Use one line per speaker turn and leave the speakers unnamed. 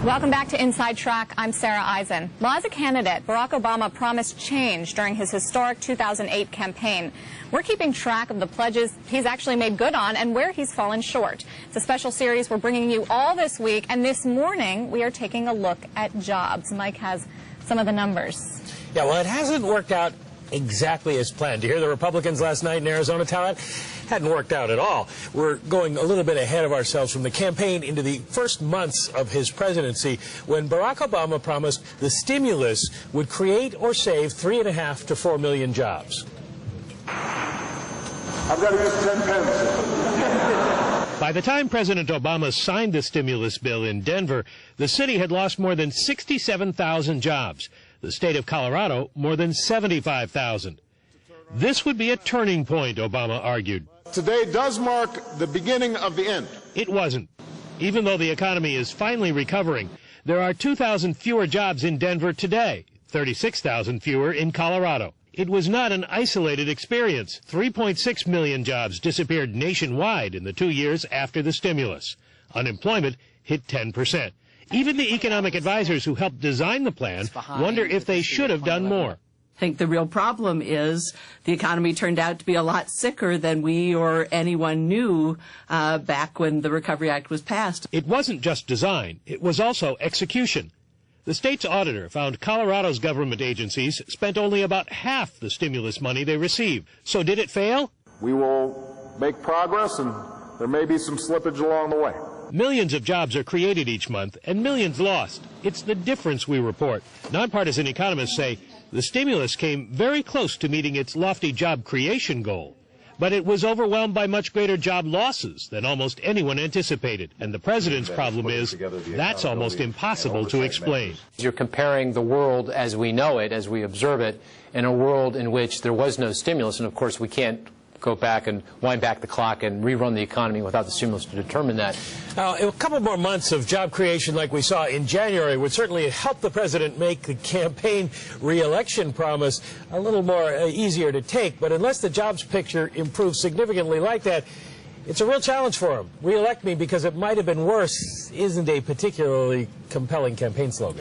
Welcome back to Inside Track. I'm Sarah Eisen. Well, as a candidate, Barack Obama promised change during his historic 2008 campaign. We're keeping track of the pledges he's actually made good on and where he's fallen short. It's a special series we're bringing you all this week, and this morning we are taking a look at jobs. Mike has some of the numbers.
Yeah, well, it hasn't worked out exactly as planned. You hear the Republicans last night in Arizona tell it? Hadn't worked out at all. We're going a little bit ahead of ourselves from the campaign into the first months of his presidency when Barack Obama promised the stimulus would create or save 3.5 to 4 million jobs.
I've got to use 10 pens.
By the time President Obama signed the stimulus bill in Denver, the city had lost more than 67,000 jobs. The state of Colorado, more than 75,000. This would be a turning point, Obama argued.
Today does mark the beginning of the end.
It wasn't. Even though the economy is finally recovering, there are 2,000 fewer jobs in Denver today, 36,000 fewer in Colorado. It was not an isolated experience. 3.6 million jobs disappeared nationwide in the 2 years after the stimulus. Unemployment hit 10%. Even the economic advisors who helped design the plan wonder if they should have done more.
I think the real problem is the economy turned out to be a lot sicker than we or anyone knew back when the Recovery Act was passed.
It wasn't just design, it was also execution. The state's auditor found Colorado's government agencies spent only about half the stimulus money they received. So did it fail?
We will make progress, and there may be some slippage along the way.
Millions of jobs are created each month and millions lost. It's the difference we report. Nonpartisan economists say the stimulus came very close to meeting its lofty job creation goal. But it was overwhelmed by much greater job losses than almost anyone anticipated. And the president's problem is that's almost impossible to explain.
You're comparing the world as we know it, as we observe it, in a world in which there was no stimulus. And of course, we can't go back and wind back the clock and rerun the economy without the stimulus to determine that.
Now, a couple more months of job creation like we saw in January would certainly help the president make the campaign re-election promise a little more easier to take. But unless the jobs picture improves significantly like that, it's a real challenge for him. Re-elect me because it might have been worse isn't a particularly compelling campaign slogan.